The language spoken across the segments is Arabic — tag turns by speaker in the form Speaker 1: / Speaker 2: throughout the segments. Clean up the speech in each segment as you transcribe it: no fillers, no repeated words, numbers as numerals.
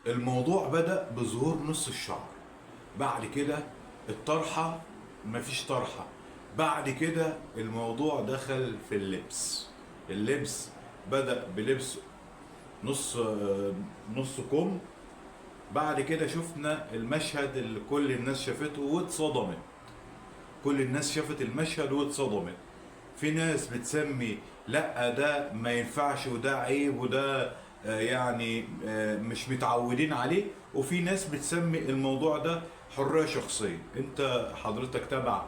Speaker 1: الموضوع بدأ بظهور نص الشعر، بعد كده الطرحة، مفيش طرحة، بعد كده الموضوع دخل في اللبس. اللبس بدأ بلبس نص نص كم. بعد كده شفنا المشهد اللي كل الناس شافته واتصدمت. كل الناس شافت المشهد واتصدمت. في ناس بتسمي لا ده ما ينفعش وده عيب وده يعني مش متعودين عليه، وفي ناس بتسمي الموضوع ده حرية شخصية. انت حضرتك تبع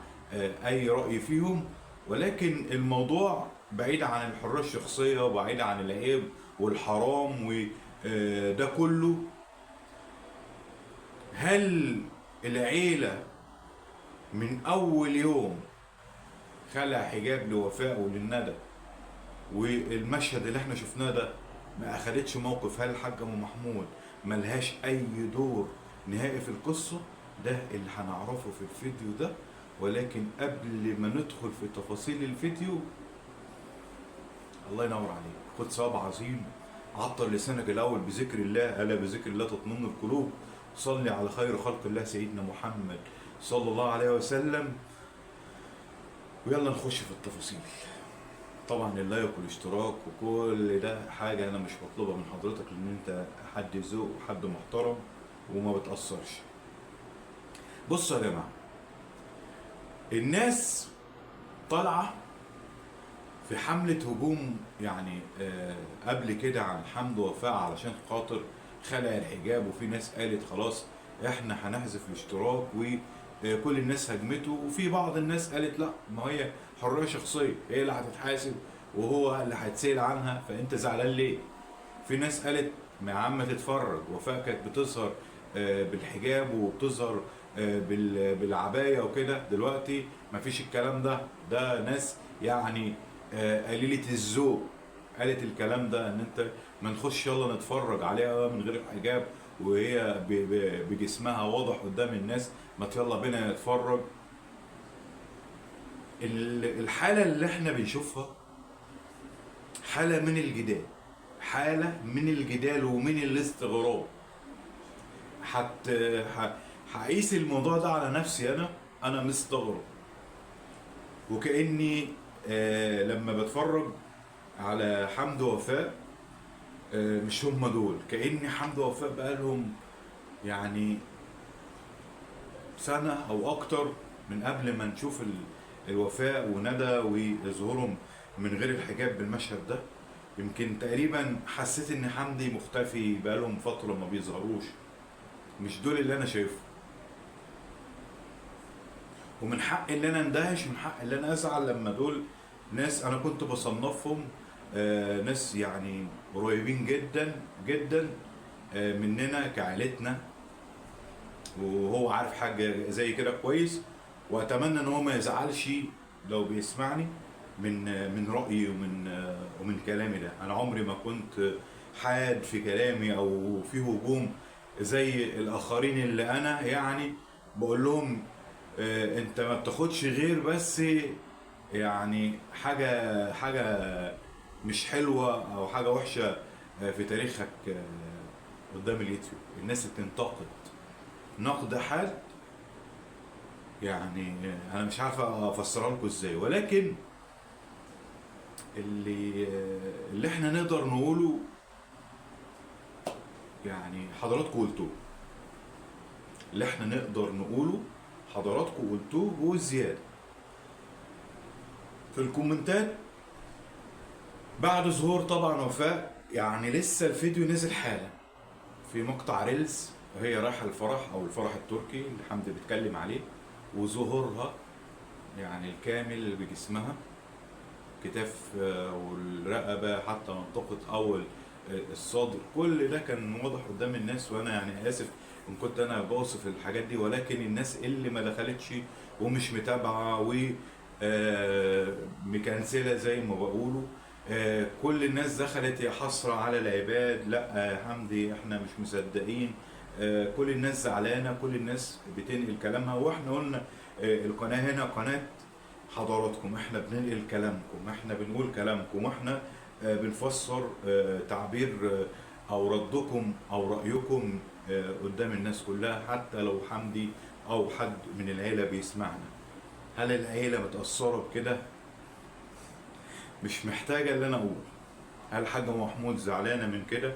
Speaker 1: اي رأي فيهم، ولكن الموضوع بعيد عن الحرية الشخصية وبعيد عن العيب والحرام وده كله. هل العيلة من اول يوم خلع حجاب لوفاء وللندى والمشهد اللي احنا شفناه ده ما اخدتش موقف؟ هل الحاج ام محمود ملهاش اي دور نهائي في القصه؟ ده اللي هنعرفه في الفيديو ده. ولكن قبل ما ندخل في تفاصيل الفيديو، الله ينور عليك، خد ثواب عظيم. عطر لسانك الاول بذكر الله، الا بذكر الله تطمئن القلوب. صلي على خير خلق الله سيدنا محمد صلى الله عليه وسلم. ويلا نخش في التفاصيل. طبعا اللايك والاشتراك وكل ده حاجة أنا مش بطلبها من حضرتك، لأن أنت حد ذوق وحد محترم وما بتأثرش. بصوا يا جماعة، الناس طالعة في حملة هجوم يعني قبل كده عن حمد ووفاء علشان خاطر خلع الحجاب، وفي ناس قالت خلاص احنا هنحذف الاشتراك، وكل الناس هجمته. وفي بعض الناس قالت لا، ما هي حرية شخصية، هي اللي هتتحاسب وهو اللي هيتسأل عنها، فانت زعلان ليه؟ في ناس قالت ما يا عم تتفرج، وفاء كانت بتظهر بالحجاب وبتظهر بالعباية وكده، دلوقتي مفيش الكلام ده. ده ناس يعني قليلة الذوق قالت الكلام ده، ان انت ما نخش يلا نتفرج عليها من غير حجاب وهي بجسمها واضح قدام الناس، ما يلا بينا نتفرج. الحالة اللي احنا بنشوفها حالة من الجدال، حالة من الجدال ومن الاستغراب. حت هقيس الموضوع ده على نفسي، انا مستغرب، وكأني لما بتفرج على حمد ووفاء مش هم دول. كأن حمد ووفاء بقالهم يعني سنة أو أكتر من قبل ما نشوف الوفاء وندى وظهورهم من غير الحجاب بالمشهد ده. يمكن تقريبا حسيت إن حمدي مختفي بقالهم فترة ما بيظهروش. مش دول اللي أنا شايفهم، ومن حق اللي أنا اندهش، من حق اللي أنا أزعل لما دول ناس أنا كنت بصنفهم ناس يعني قريبين جدا جدا مننا كعائلتنا، وهو عارف حاجه زي كده كويس. واتمنى ان هو ما يزعلش لو بيسمعني من رايي ومن كلامي ده. انا عمري ما كنت حاد في كلامي او في هجوم زي الاخرين اللي انا يعني بقول لهم انت ما بتاخدش غير بس يعني حاجه مش حلوه او حاجه وحشه في تاريخك قدام اليوتيوب. الناس بتنتقد نقد حاد، يعني انا مش عارف افسرها لكم ازاي، ولكن اللي احنا نقدر نقوله يعني حضراتكم قلتوه. اللي احنا نقدر نقوله حضراتكم قلتوه والزياده في الكومنتات بعد ظهور طبعا وفاء. يعني لسه الفيديو نزل حالا في مقطع ريلز وهي رايحه الفرح او الفرح التركي اللي حمدي بيتكلم عليه، وظهورها يعني الكامل بجسمها، كتاف والرقبه حتى منطقه اول الصدر، كل ده كان واضح قدام الناس. وانا يعني اسف ان كنت انا بوصف الحاجات دي، ولكن الناس اللي ما دخلتش ومش متابعه مكنسله زي ما بقولوا، كل الناس دخلت يا حسرة على العباد، لا يا حمدي احنا مش مصدقين، كل الناس زعلانة، كل الناس بتنقل كلامها. واحنا قلنا القناة هنا قناة حضراتكم، احنا بننقل كلامكم، احنا بنقول كلامكم، واحنا بنفسر تعبير او ردكم او رايكم قدام الناس كلها، حتى لو حمدي او حد من العيله بيسمعنا. هل العيله متاثره بكده؟ مش محتاجه اللي انا اقول. هل حاجه محمود زعلانه من كده؟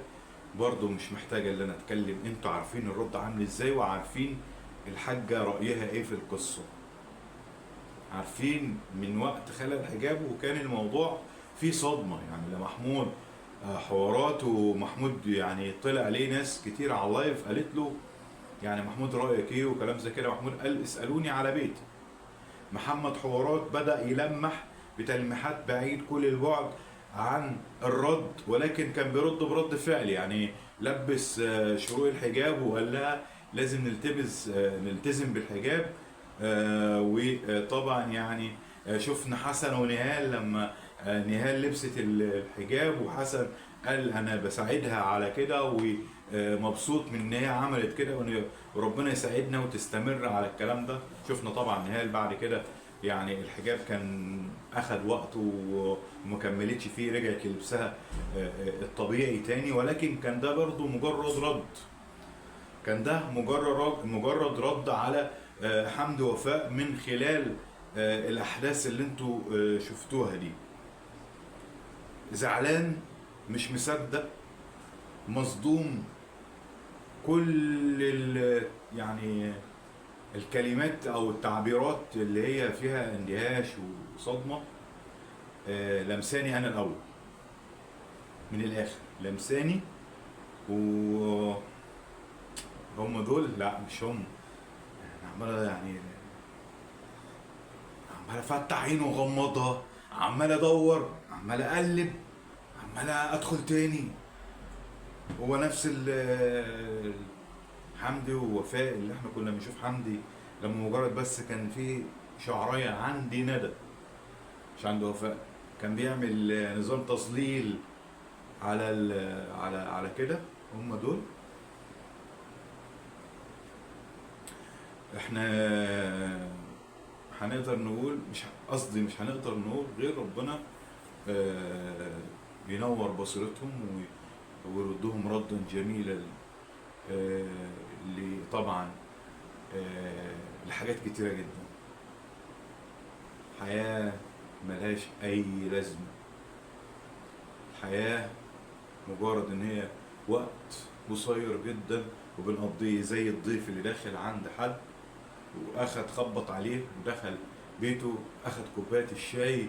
Speaker 1: برضه مش محتاجه اللي انا اتكلم. انتوا عارفين الرد عامل ازاي، وعارفين الحاجه رايها ايه في القصه. عارفين من وقت خلع الحجاب وكان الموضوع فيه صدمه، يعني لمحمود حوارات، ومحمود يعني طلع عليه ناس كتير على اللايف قالت له يعني محمود رايك ايه وكلام زي كده. محمود قال اسالوني على بيتي. محمد حوارات بدأ يلمح بتلميحات بعيد كل البعد عن الرد، ولكن كان بيرد برد فعل، يعني لبس شروق الحجاب وقال لها لازم نلتزم بالحجاب. وطبعا يعني شفنا حسن ونهال لما نهال لبست الحجاب، وحسن قال انا بساعدها على كده ومبسوط من ان هي عملت كده، وربنا يساعدنا وتستمر على الكلام ده. شفنا طبعا نهال بعد كده يعني الحجاب كان اخد وقت ومكملتش فيه، رجعت للبسها الطبيعي تاني، ولكن كان ده برضو مجرد رد. كان ده مجرد رد على حمد وفاء من خلال الاحداث اللي انتوا شفتوها دي. زعلان، مش مصدق، مصدوم، كل يعني الكلمات او التعبيرات اللي هي فيها اندهاش وصدمه لمساني انا الاول، من الاخر لمساني. وهم دول، لا مش هم. عمال يعني عمال افتح عيني واغمضها، عمال ادور، عمال اقلب، عمال ادخل تاني. هو نفس حمدي ووفاء اللي احنا كنا بنشوف حمدي لما مجرد بس كان في شعرية عندي ندى، مش عند وفاء، كان بيعمل نظام تظليل على على كده. هم دول. احنا هنقدر نقول، مش قصدي مش هنقدر نقول غير ربنا ينور بصيرتهم ويردهم ردا جميلا اللي طبعا لحاجات كتيرة جدا. حياة ملهاش أي لازمة. الحياة مجرد إن هي وقت قصير جدا وبنقضيه زي الضيف اللي داخل عند حد وأخد خبط عليه ودخل بيته، أخد كوباية الشاي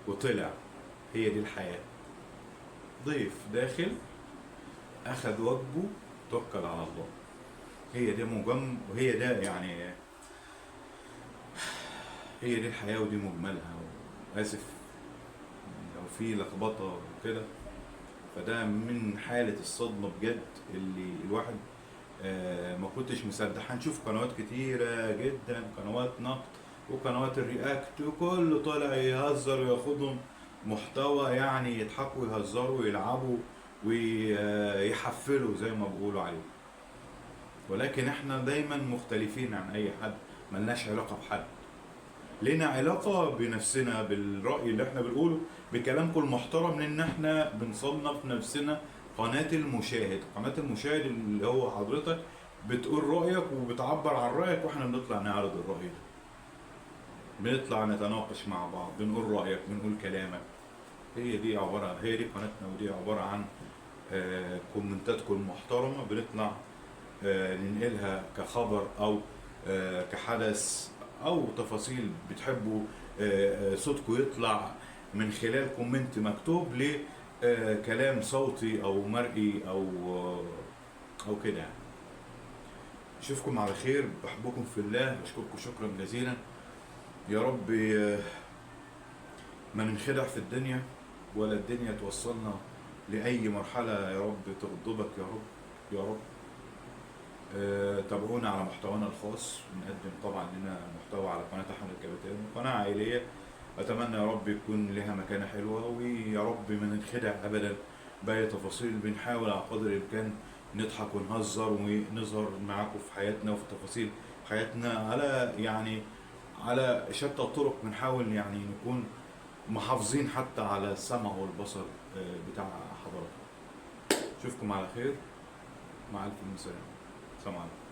Speaker 1: وطلع. هي دي الحياة. ضيف داخل أخد واجبه توكل على الله. هي دي وهي ده يعني هي دي الحياة ودي مجملها. آسف لو في لخبطة وكده، فده من حالة الصدمة بجد اللي الواحد ما كنتش مصدق. هنشوف قنوات كتيرة جدا، قنوات نقد وقنوات الرياكت، وكله طالع يهزر وياخدهم محتوى، يعني يضحكوا ويهزروا ويلعبوا ويحفلوا زي ما بيقولوا عليه. ولكن احنا دايما مختلفين عن اي حد، ملناش علاقة بحد، لنا علاقة بنفسنا، بالرأي اللي احنا بنقوله، بكلامكم المحترم، لان احنا بنصنف نفسنا قناة المشاهد. قناة المشاهد اللي هو حضرتك بتقول رأيك وبتعبر عن رأيك، واحنا بنطلع نعرض الرأي ده، بنطلع نتناقش مع بعض، بنقول رأيك، بنقول كلامك. هي دي قناتنا، ودي عبارة عن كومنتاتكم المحترمة بنطلع ننقلها كخبر او كحدث او تفاصيل بتحبوا صوتكم يطلع من خلال كومنت مكتوب لكلام صوتي او مرئي او كده يعني. اشوفكم على خير، بحبكم في الله، اشكركم شكرا جزيلا. يا رب ما ننخدع في الدنيا، ولا الدنيا توصلنا لأي مرحلة يا رب تغضبك يا رب يا رب. تابعونا على محتوانا الخاص، بنقدم طبعا لنا محتوى على قناة أحمد الكباتن، قناة عائلية. أتمنى يا رب يكون لها مكانة حلوة، ويا رب ما ننخدع أبدا بأي تفاصيل. بنحاول على قدر الإمكان نضحك ونهزر ونظهر معاكم في حياتنا وفي تفاصيل حياتنا على شتى الطرق. بنحاول يعني نكون محافظين حتى على السمع والبصر بتاع حضراتكم. اشوفكم على خير، مع الف سلامه. سلام عليكم.